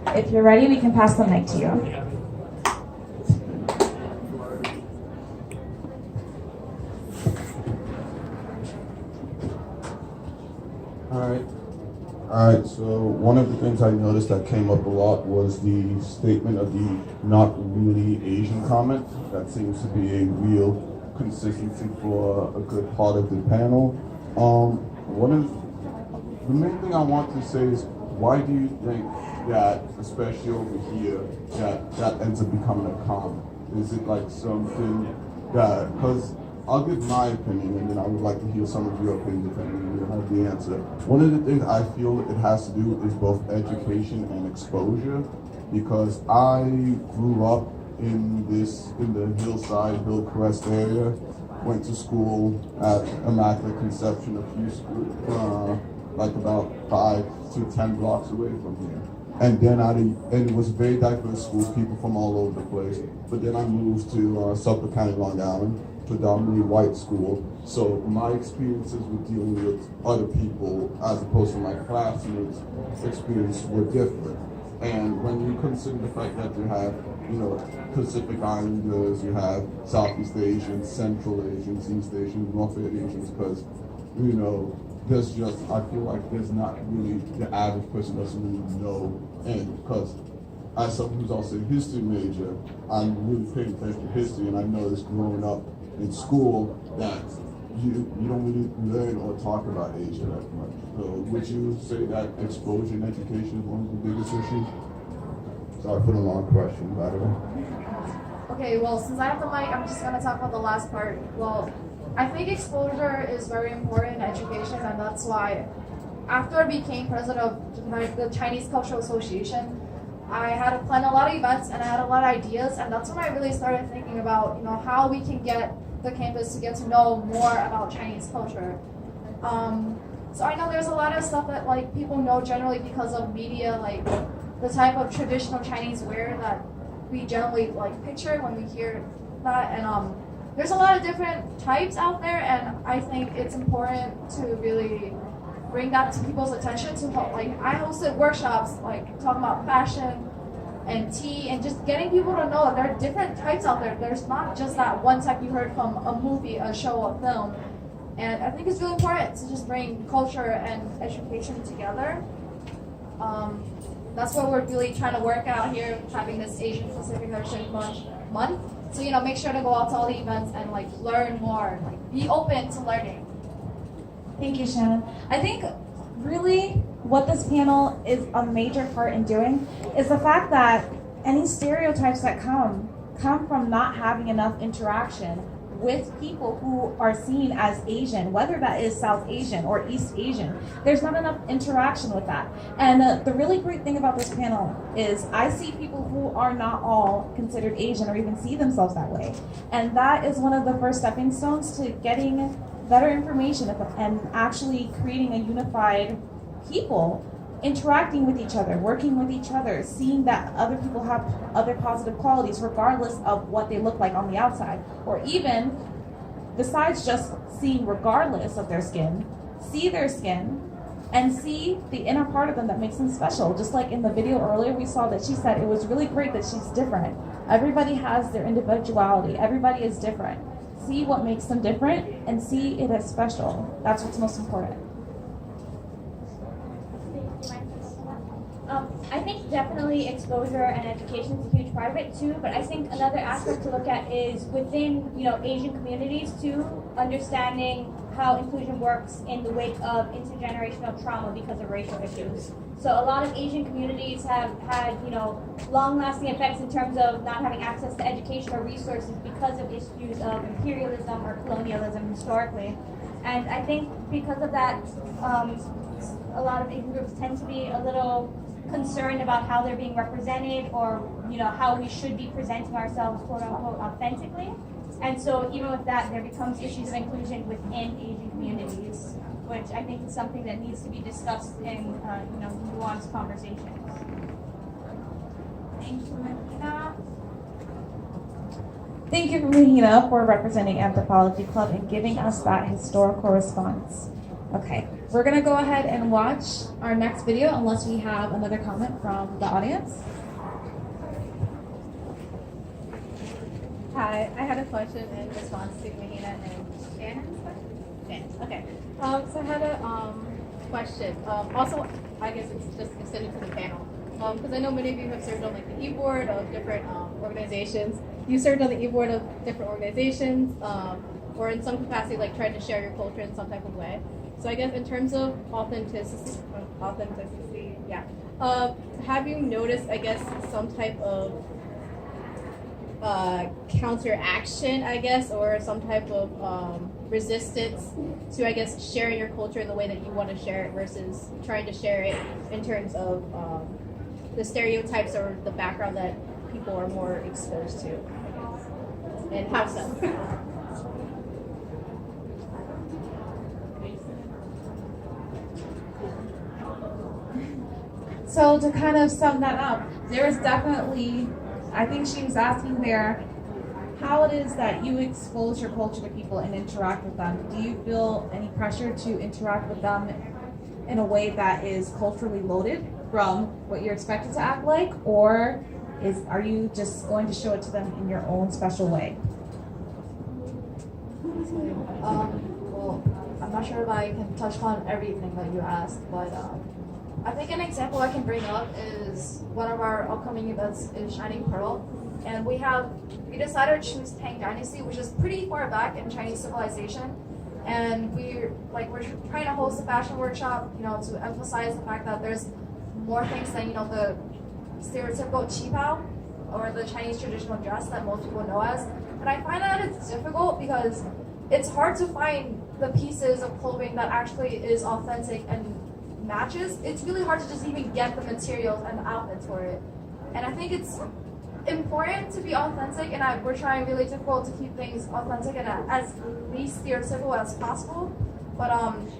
If you're ready, we can pass the mic to you. All right, so one of the things I noticed that came up a lot was the statement of the not really Asian comment. That seems to be a real consistency for a good part of the panel. The main thing I want to say is, why do you think that, especially over here, that ends up becoming a comment? Is it like something that, because I'll give my opinion, and then I would like to hear some of your opinions depending on have the answer. One of the things I feel it has to do is both education and exposure, because I grew up in the Hillside, Hillcrest area, went to school at Immaculate Conception, a few schools, like about 5 to 10 blocks away from here. And then and it was a very diverse school, people from all over the place. But then I moved to Suffolk County, Long Island, predominantly white school. So my experiences with dealing with other people, as opposed to my classmates' experience, were different. And when you consider the fact that you have, Pacific Islanders, you have Southeast Asians, Central Asians, East Asians, North Asians, because, I feel like there's not really, the average person doesn't really know. And because as someone who's also a history major, I'm really paying attention to history, and I noticed growing up in school that you don't really learn or talk about Asia that much. So would you say that exposure and education is one of the biggest issues? Sorry for the long question, by the way. Okay, well, since I have the mic, I'm just going to talk about the last part. Well, I think exposure is very important in education, and that's why after I became president of the Chinese Cultural Association, I had to plan a lot of events and I had a lot of ideas, and that's when I really started thinking about, how we can get the campus to get to know more about Chinese culture. So I know there's a lot of stuff that people know generally because of media, like the type of traditional Chinese wear that we generally picture when we hear that, and there's a lot of different types out there, and I think it's important to really bring that to people's attention. To help, I hosted workshops talking about fashion and tea, and just getting people to know that there are different types out there. There's not just that one type you heard from a movie, a show, a film. And I think it's really important to just bring culture and education together. That's what we're really trying to work out here, having this Asian Pacific Heritage Month. So make sure to go out to all the events and learn more, be open to learning. Thank you, Shannon. I think really what this panel is a major part in doing is the fact that any stereotypes that come from not having enough interaction with people who are seen as Asian, whether that is South Asian or East Asian. There's not enough interaction with that. And the really great thing about this panel is I see people who are not all considered Asian or even see themselves that way. And that is one of the first stepping stones to getting better information and actually creating a unified people, interacting with each other, working with each other, seeing that other people have other positive qualities regardless of what they look like on the outside, or even besides just seeing regardless of their skin, see their skin and see the inner part of them that makes them special. Just like in the video earlier, we saw that she said it was really great that she's different. Everybody has their individuality. Everybody is different. See what makes them different and see it as special. That's what's most important. I think definitely exposure and education is a huge part of it too, but I think another aspect to look at is within, Asian communities too, understanding how inclusion works in the wake of intergenerational trauma because of racial issues. So a lot of Asian communities have had, long-lasting effects in terms of not having access to education or resources because of issues of imperialism or colonialism historically. And I think because of that, a lot of Asian groups tend to be a little concerned about how they're being represented, or how we should be presenting ourselves quote unquote authentically. And so even with that, there becomes issues of inclusion within Asian communities, which I think is something that needs to be discussed in nuanced conversations. Thank you, Mahina. Thank you, Mahina, for representing Anthropology Club and giving us that historical response. Okay, we're gonna go ahead and watch our next video unless we have another comment from the audience. Hi, I had a question in response to Mahina and Shannon's question. Shannon, okay. So I had a question. Also, I guess it's just extended to the panel. Because I know many of you have served on like the e-board of different organizations. You served on the e-board of different organizations, or in some capacity, like trying to share your culture in some type of way. So I guess in terms of authenticity, yeah. Have you noticed, I guess, some type of counteraction, I guess, or some type of resistance to, I guess, sharing your culture in the way that you want to share it versus trying to share it in terms of the stereotypes or the background that people are more exposed to, and how so? So to kind of sum that up, there is definitely, I think she was asking there, how it is that you expose your culture to people and interact with them. Do you feel any pressure to interact with them in a way that is culturally loaded from what you're expected to act like, or are you just going to show it to them in your own special way? Well, I'm not sure if I can touch on everything that you asked, but I think an example I can bring up is one of our upcoming events is Shining Pearl, and we decided to choose Tang Dynasty, which is pretty far back in Chinese civilization, and we're trying to host a fashion workshop, to emphasize the fact that there's more things than the stereotypical qipao or the Chinese traditional dress that most people know as. And I find that it's difficult because it's hard to find the pieces of clothing that actually is authentic and matches. It's really hard to just even get the materials and the outfits for it. And I think it's important to be authentic, and we're trying really difficult to keep things authentic and as least stereotypical as possible. But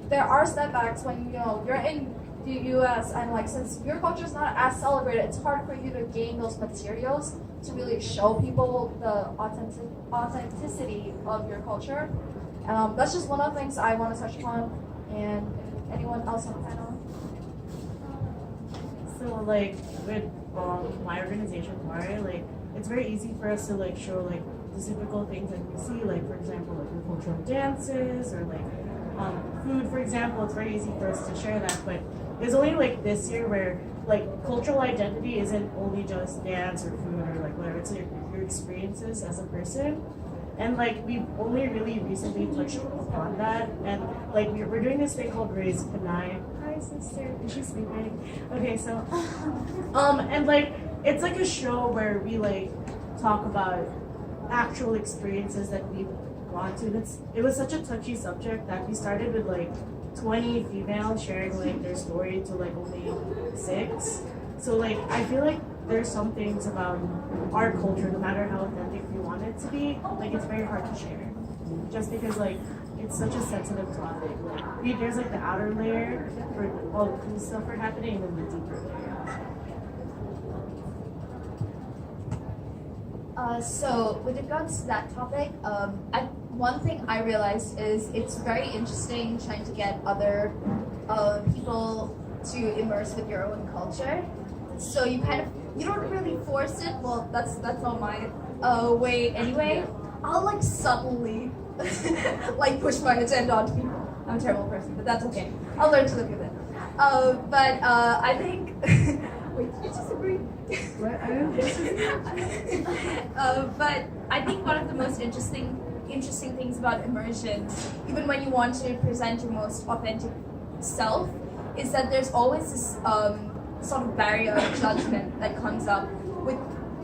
there are setbacks when you're in the U.S. and since your culture is not as celebrated, it's hard for you to gain those materials to really show people the authenticity of your culture. That's just one of the things I want to touch upon. And anyone else on the panel? So with my organization, Mari, it's very easy for us to show the typical things that we see, for example, the cultural dances or food, for example. It's very easy for us to share that, but there's only this year where cultural identity isn't only just dance or food or whatever. It's your experiences as a person. And we've only really recently touched upon that, and we're doing this thing called Raise Panay. Hi sister, is she sleeping? Okay, so and it's a show where we talk about actual experiences that we've gone to. It was such a touchy subject that we started with 20 females sharing their story to only 6. So I feel there's some things about our culture, no matter how authentic we want it to be, it's very hard to share. Just because it's such a sensitive topic. There's the outer layer for all the cool stuff are happening, and then the deeper layer. So with regards to that topic, one thing I realized is it's very interesting trying to get other people to immerse with your own culture. So you don't really force it. Well, that's not my way anyway. I'll subtly push my agenda onto people. I'm a terrible person, but that's okay. I'll learn to live with it. But I think. Wait, did you disagree? What? I don't But I think one of the most interesting things about immersion, even when you want to present your most authentic self, is that there's always this sort of barrier of judgment that comes up with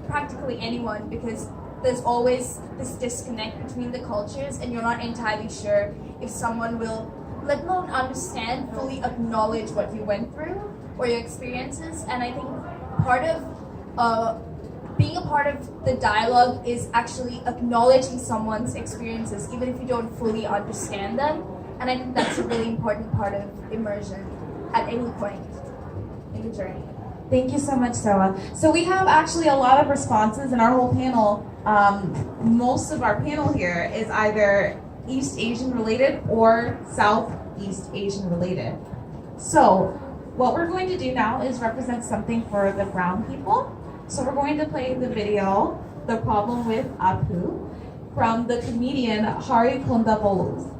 practically anyone, because there's always this disconnect between the cultures, and you're not entirely sure if someone will, let alone understand, fully acknowledge what you went through or your experiences. And I think part of being a part of the dialogue is actually acknowledging someone's experiences, even if you don't fully understand them. And I think that's a really important part of immersion at any point in the journey. Thank you so much, Sarah. So we have actually a lot of responses in our whole panel. Most of our panel here is either East Asian related or South Southeast Asian related. So what we're going to do now is represent something for the brown people. So we're going to play the video, The Problem with Apu, from the comedian Hari Kondabolu.